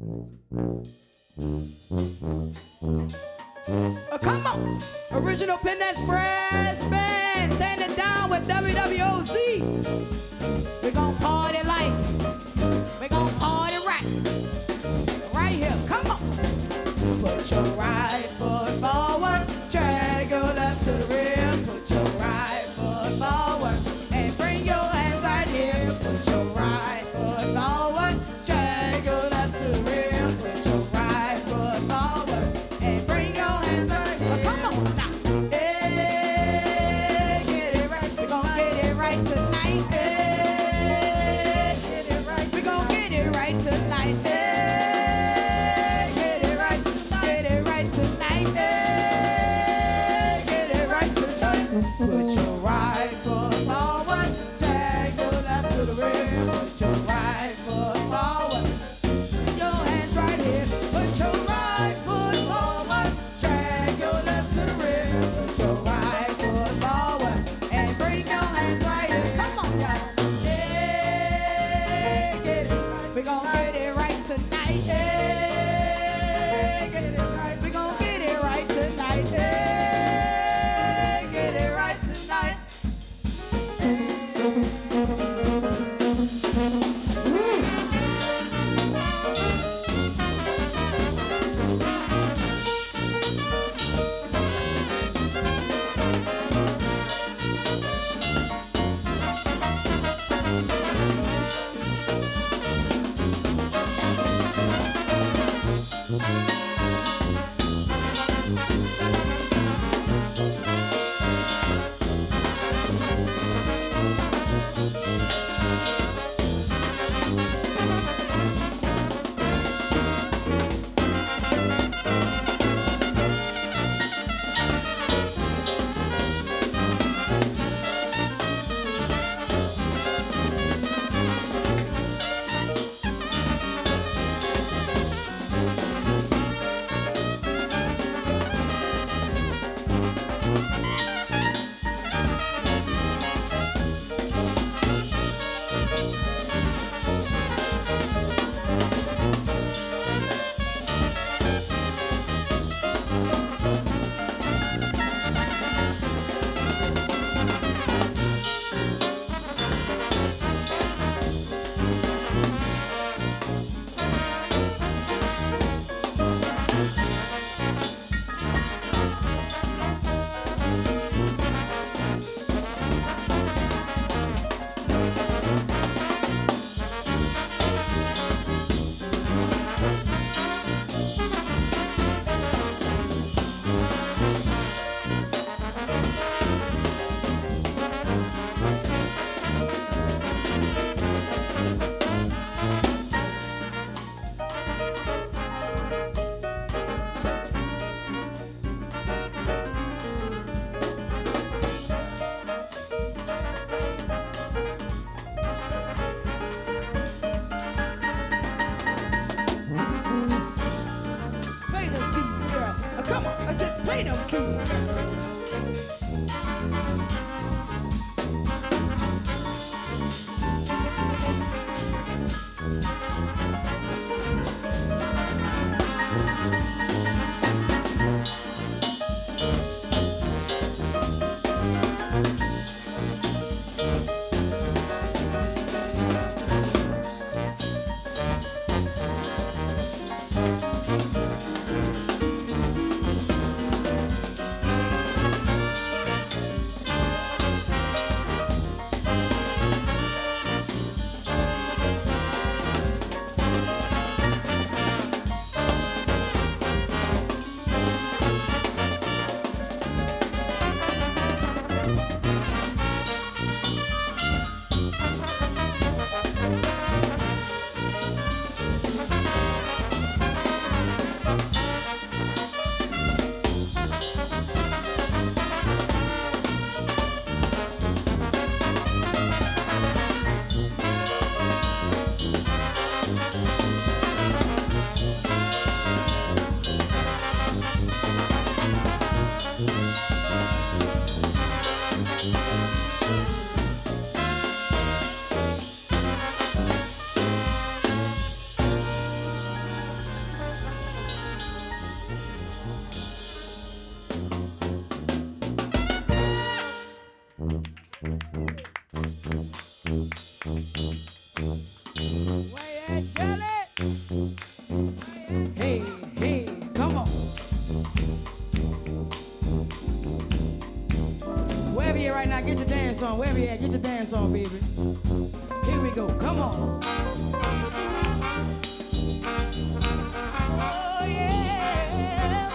Come on. Original Pinettes Brass Band. Turn it down with WWOZ. We're gonna party like. We're gonna party right. Right here. Come on. Put your right foot forward. Drag your left to the rear. Put your right foot forward. And bring your hands right here. Put your right foot forward. Drag your left to the rear. Put your right foot forward. And bring your hands right here. Come on now. Hey, get it right. We're gonna get it right tonight. Hey, get it right. We're gonna get it right tonight. Hey, get it right. Get it right tonight. Hey, get it right tonight. Put your right foot forward. Drag your left to the rear. Put your right foot forward. Your hands right here. Put your right foot forward. Drag your left to the rear. Put your right foot forward. And bring your hands right here. Come on, y'all. Yeah, get it right. We're gonna get it right tonight. Yeah, get it right. We're gonna get it right tonight. Yeah, get it right tonight. Play them keys, girl. Come on, just play them keys, girl. on, wherever you at, get your dance on, baby. Here we go, come on. Oh, yeah.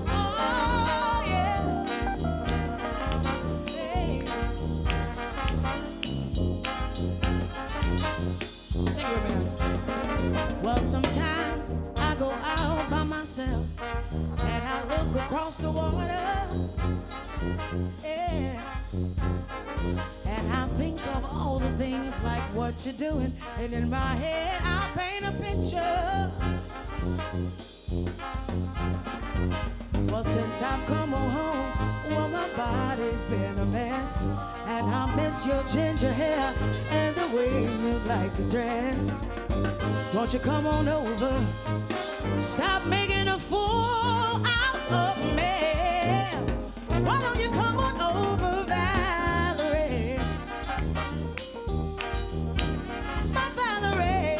Oh, yeah. Hey. Sing it with me now. Well, sometimes I go out by myself and I look across the water, yeah. And I think of all the things like what you're doing, and in my head I paint a picture. Well, since I've come on home, well, my body's been a mess, and I miss your ginger hair and the way you like to dress. Won't you come on over? Stop making a fool out of me. Why don't you come on over, Valerie? My Valerie.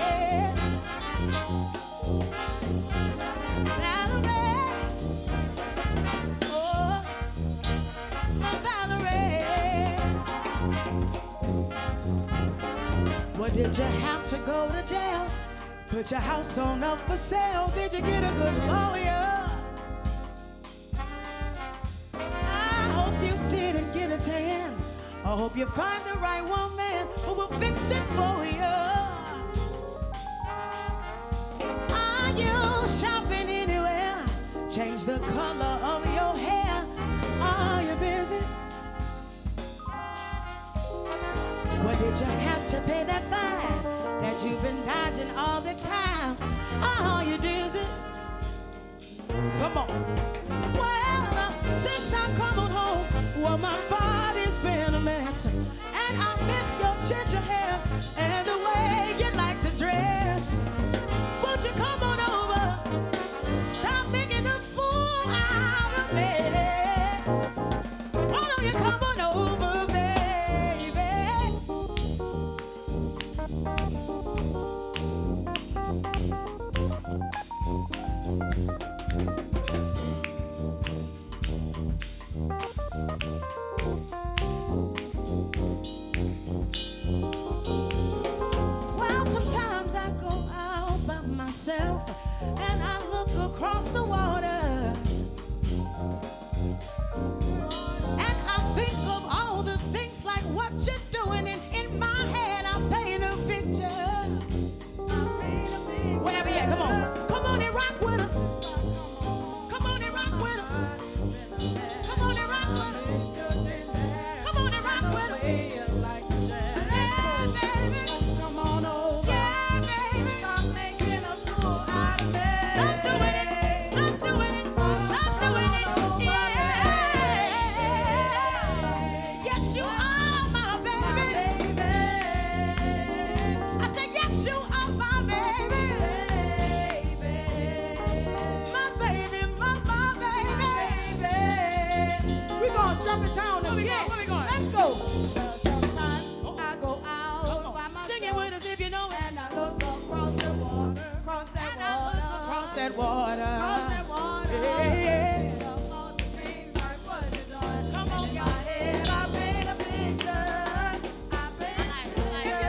Valerie. Oh, my Valerie. Well, did you have to go to jail? Put your house on up for sale. Did you get a good lawyer? I hope you didn't get a tan. I hope you find the right woman who will fix it for you. Are you shopping anywhere? Change the color of your hair. Are you busy? Well, did you have to pay that fine that you've been dodging all the time? Are you dizzy? Come on. Well, since I've come on home, well, my body's been a mess, and I miss your ginger hair and the way you like to dress. Won't you come on over? Stop making a fool out of me. Why don't you come on over, baby? Well, sometimes I go out by myself and I look across the water, and I think of all the things like what you're doing, and in my head I paint a picture. Wherever you at, come on. Come on and rock with us. Come on and rock with us. Come on and rock with us. Come on and rock with us. Yeah, baby. Come on over. Yeah, baby. Stop making a fool out of me. Stop doing it. Stop doing it. Stop doing it. Yeah. Yes, you are my baby. I said, yes, you are my baby. My baby, my baby. We're going to jump in town again. Where we going? Let's go. Sometimes I go out by myself. Sing it with us if you know it. And I look across the water. Across that water. And I look across that water. Across that water. Yeah. All the things like what you doing. Come on, y'all. I paint a picture. I paint a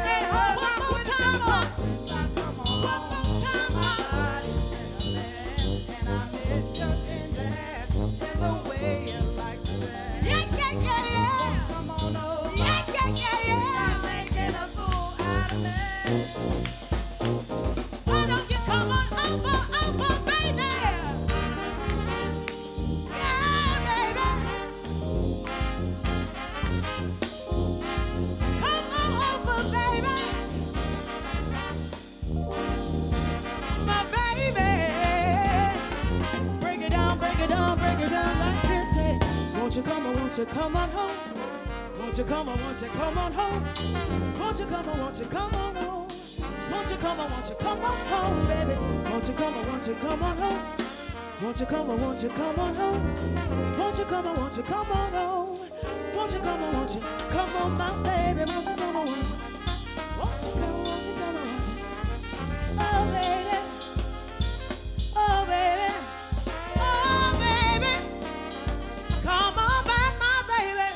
picture. One more time, one more time, and I miss your ginger hair and the way you like to dress. Yeah, yeah, yeah, yeah. Come on over. Yeah, yeah, yeah, yeah. Stop making a fool out of me. Why don't you come on over, baby? Yeah, baby. Come on over, baby. My baby. Break it down, break it down, break it down like this. Say, won't you come on home? Won't you come on home? Won't you come on home? Won't you come on home, baby? Won't you come on home? Won't you come on home? Won't you come on home? Won't you come on home? Won't you come on, my baby? Won't you come on? Won't you come on? Oh, baby. Oh, baby. Oh, baby. Come on back, my baby.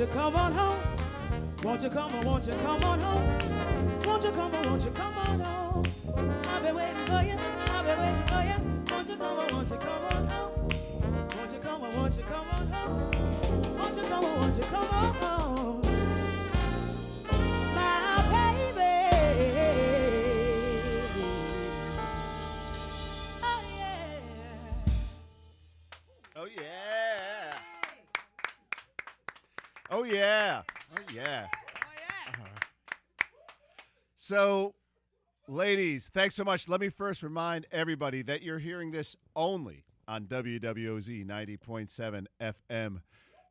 you come on home? Won't you come on, won't you come on home? Won't you come on, won't you come on home? I've been waiting for you, I've been waiting for you. Won't you come on, won't you come on home? Won't you come on, won't you come on home? Won't you come on, won't you come on home? My baby. Oh yeah. Oh yeah. Oh yeah. Oh yeah. So, ladies, thanks so much. Let me first remind everybody that you're hearing this only on WWOZ 90.7 FM.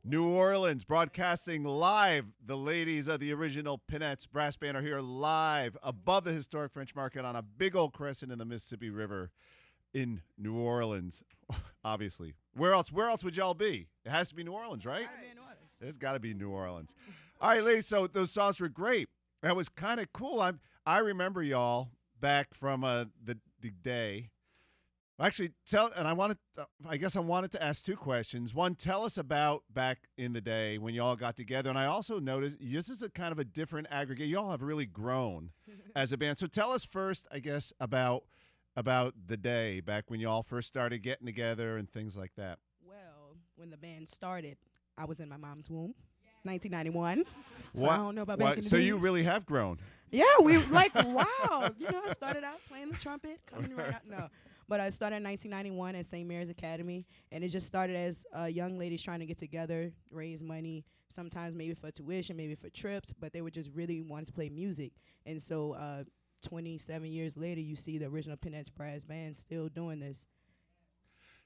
New Orleans, broadcasting live. The ladies of the original Pinettes Brass Band are here live above the historic French Market on a big old crescent in the Mississippi River in New Orleans, obviously. Where else would y'all be? It has to be New Orleans, right? It's got to be New Orleans. All right, ladies, so those songs were great. That was kind of cool. I remember y'all back from the day. Actually, I wanted to ask two questions. One, tell us about back in the day when y'all got together. And I also noticed this is a kind of a different aggregate. Y'all have really grown as a band. So tell us first, I guess, about the day back when y'all first started getting together and things like that. Well, when the band started, I was in my mom's womb, 1991. So What? I don't know about back in the So day. you really have grown. Yeah, we like, wow. You know, I started out playing the trumpet, coming right out. No. But I started in 1991 at St. Mary's Academy, and it just started as young ladies trying to get together, raise money, sometimes maybe for tuition, maybe for trips, but they would just really want to play music. And so 27 years later, you see the original Pinettes Brass Band still doing this.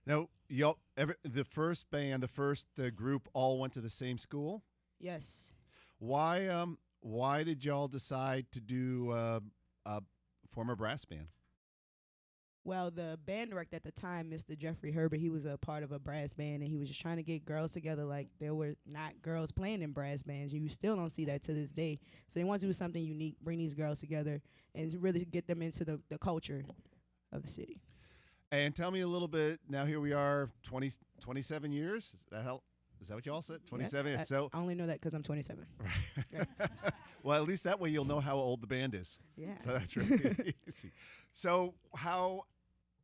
Now, the first band, the first group all went to the same school? Yes. Why did y'all decide to do form a brass band? Well, the band director at the time, Mr. Jeffrey Herbert, he was a part of a brass band, and he was just trying to get girls together. Like, there were not girls playing in brass bands. You still don't see that to this day. So they want to do something unique, bring these girls together, and really get them into the culture of the city. And tell me a little bit, now here we are, 27 years? Is that what y'all said? 27 years. So I only know that because I'm 27. Right. Well, at least that way you'll know how old the band is. Yeah. So that's really easy. So how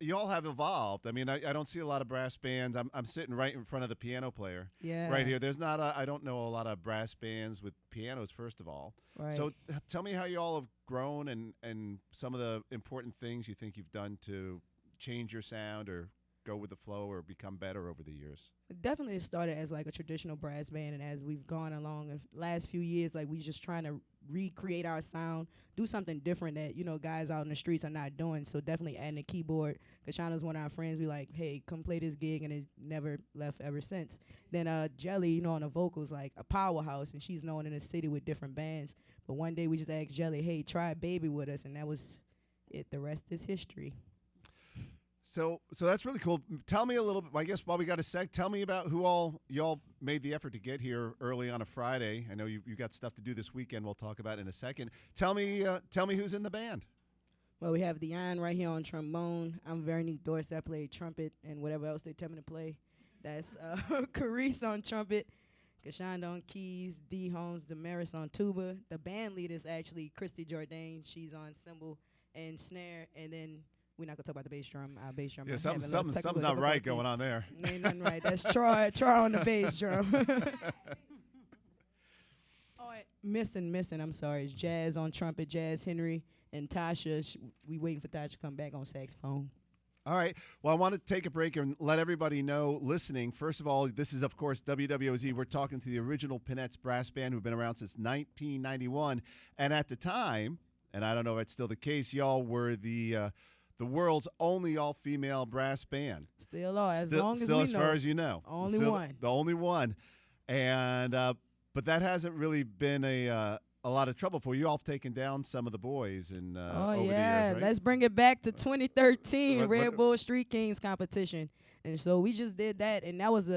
y'all have evolved. I mean, I don't see a lot of brass bands. I'm sitting right in front of the piano player. Yeah. Right here. I don't know a lot of brass bands with pianos, first of all. Right. So tell me how y'all have grown and some of the important things you think you've done to change your sound or go with the flow or become better over the years. Definitely it started as like a traditional brass band, and as we've gone along the last few years, like we just trying to recreate our sound, do something different that, you know, guys out in the streets are not doing. So definitely adding a keyboard. Kashana's one of our friends. We like, hey, come play this gig, and it never left ever since. Then Jelly, you know, on the vocals, like a powerhouse, and she's known in the city with different bands. But one day we just asked Jelly, hey, try Baby with us, and that was it. The rest is history. So that's really cool. Tell me a little bit, I guess while we got a sec, tell me about who all y'all made the effort to get here early on a Friday. I know you got stuff to do this weekend we'll talk about in a second. Tell me who's in the band. Well, we have Dion right here on trombone. I'm Veronique Dorsey. I play trumpet and whatever else they tell me to play. That's Carice on trumpet, Kashonda on keys, D. Holmes, Damaris on tuba. The band leader is actually Christy Jourdain. She's on cymbal and snare, and then we're not gonna talk about the bass drum. Our bass drum. Yeah, something's not right going on there. Ain't nothing right. That's Troy on the bass drum. Missing. I'm sorry. It's Jazz on trumpet, Jazz Henry, and Tasha. We waiting for Tasha to come back on saxophone. All right. Well, I want to take a break and let everybody know listening. First of all, this is, of course, WWOZ. We're talking to the original Pinettes Brass Band, who've been around since 1991. And at the time, and I don't know if it's still the case, y'all were the world's only all-female brass band. Still are, as long as we know. Still as far as you know. Only one. The only one. And but that hasn't really been a lot of trouble for you. All have taken down some of the boys over the years, right? Let's bring it back to 2013 Red Bull Street Kings competition. And so we just did that, and that was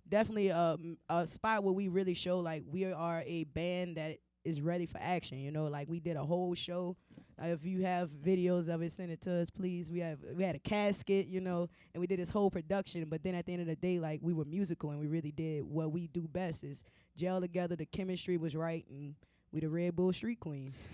definitely a spot where we really show like we are a band that is ready for action. You know, like we did a whole show If you have videos of it, send it to us, please. We had a casket, you know, and we did this whole production. But then at the end of the day, like, we were musical, and we really did what we do best is gel together. The chemistry was right, and we the Red Bull Street Queens.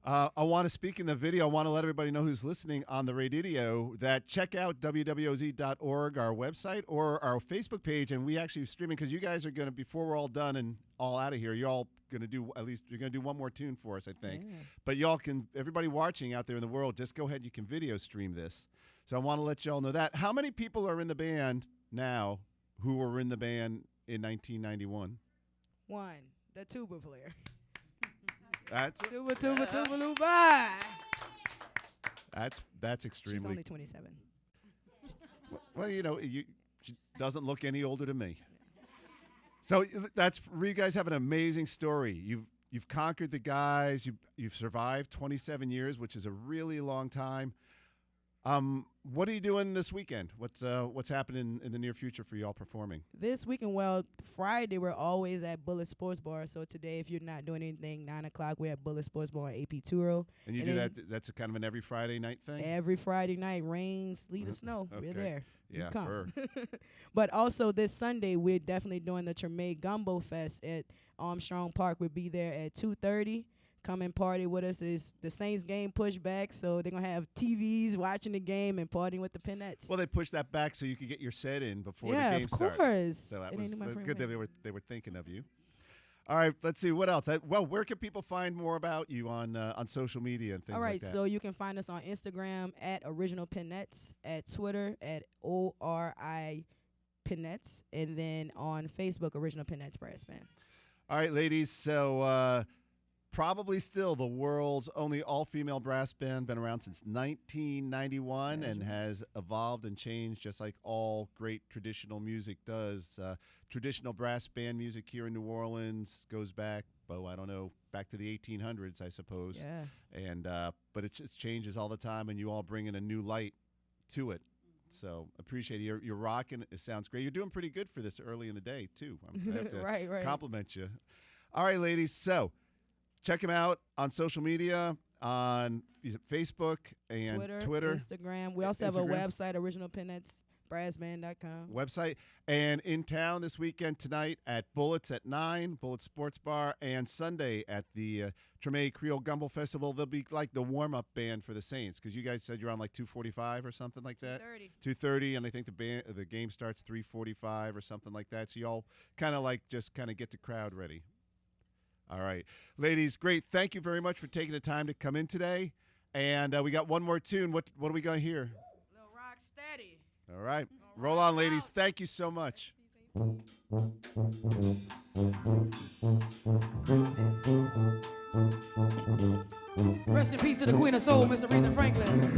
I want to speak in the video. I want to let everybody know who's listening on the radio that check out WWOZ.org, our website, or our Facebook page. And we actually streaming because you guys are going to, before we're all done and all out of here, you're all going to do, at least you're going to do one more tune for us, I think. Yeah. But y'all can, everybody watching out there in the world, just go ahead. You can video stream this. So I want to let y'all know that. How many people are in the band now who were in the band in 1991? One, the tuba player. That's Tuba, luba. That's extremely. She's only 27. Well, you know, she doesn't look any older than me. So that's, you guys have an amazing story. You've conquered the guys. You've survived 27 years, which is a really long time. What are you doing this weekend? What's happening in the near future for y'all performing? This weekend, well, Friday we're always at Bullet Sports Bar. So today, if you're not doing anything, 9 o'clock we're at Bullet Sports Bar on AP Turo. And you do that? That's kind of an every Friday night thing. Every Friday night, rain, sleet, or snow, Okay. we're there. Yeah, You come. But also this Sunday, we're definitely doing the Treme Gumbo Fest at Armstrong Park. We'll be there at 2:30. Come and party with us. Is the Saints game pushed back, so they're gonna have TVs watching the game and partying with the Pinettes. Well, they pushed that back so you could get your set in before the yeah, game of started. course. So that It was ain't my friend good that Wayne. they were thinking of you. All right, let's see what else. Well, where can people find more about you on social media and things All right, like that? so you can find us on Instagram at Original Pinettes, at Twitter at ORI Pinettes, and then on Facebook, Original Pinettes Brass Band. All right, ladies. So probably still the world's only all-female brass band, been around since 1991 and has evolved and changed just like all great traditional music does. Traditional brass band music here in New Orleans goes back, I don't know, back to the 1800s, I suppose. Yeah. And but it just changes all the time, and you all bring in a new light to it. So appreciate it. You're rocking. It sounds great. You're doing pretty good for this early in the day too. I have to right. compliment you. All right, ladies. So check him out on social media, on Facebook and Twitter, Instagram. We also have a Instagram. website, originalpinettesbrassband.com. Website. And in town this weekend tonight at Bullets at 9, Bullet Sports Bar, and Sunday at the Treme Creole Gumbo Festival. They'll be like the warm-up band for the Saints, because you guys said you're on like 2:45 or something like that. 2:30, and I think the game starts 3:45 or something like that. So y'all kind of get the crowd ready. All right, ladies, great. Thank you very much for taking the time to come in today. And we got one more tune. What are we going to hear? Little Rock Steady. All right. Roll on, ladies. Thank you so much. Rest in peace to the Queen of Soul, Miss Aretha Franklin.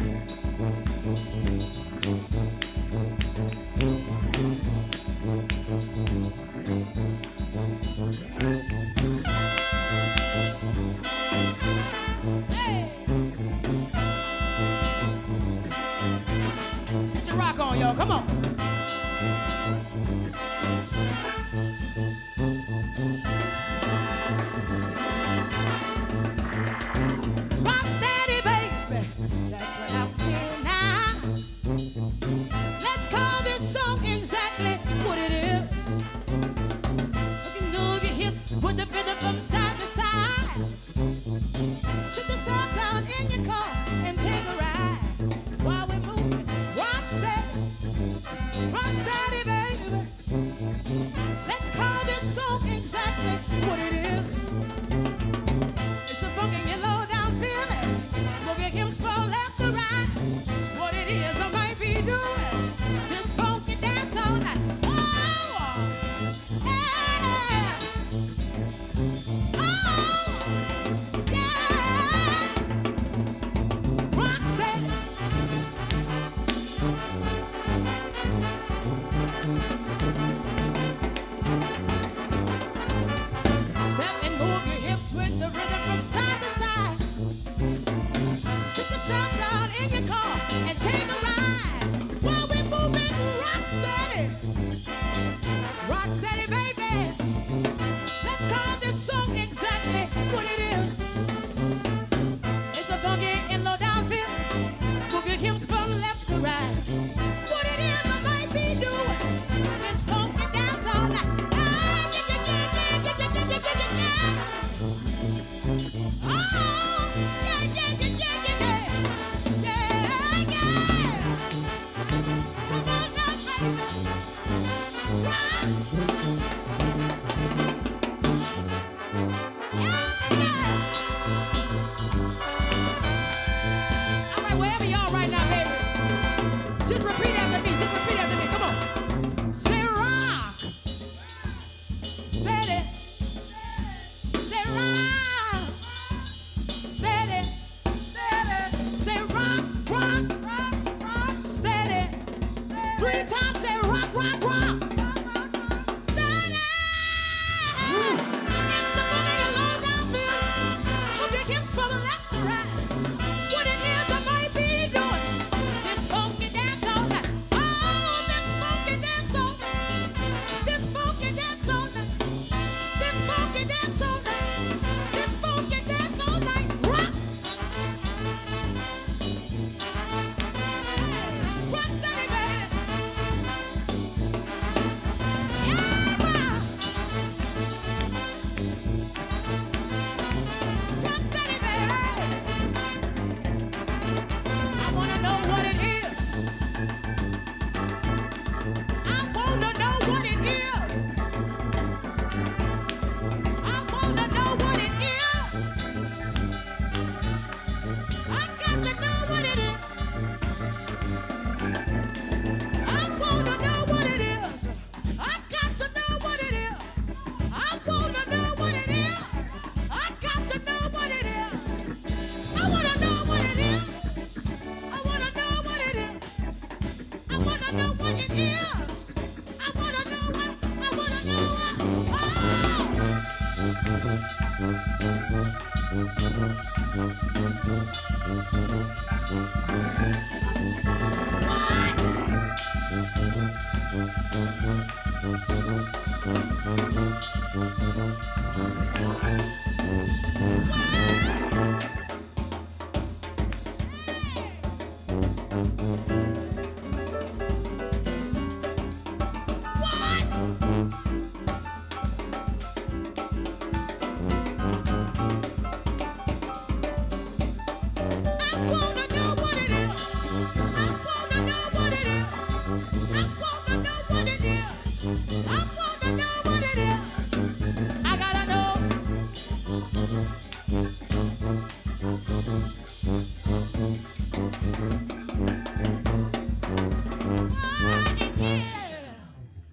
Get your rock on, y'all. Come on. Rock steady, baby. That's what I feel now. Let's call this song exactly what it is. If you know your hits, put the rhythm from side to side. Sit yourself down in your car and take a ride. While we're moving, rock steady.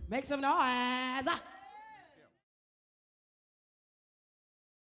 Make some noise.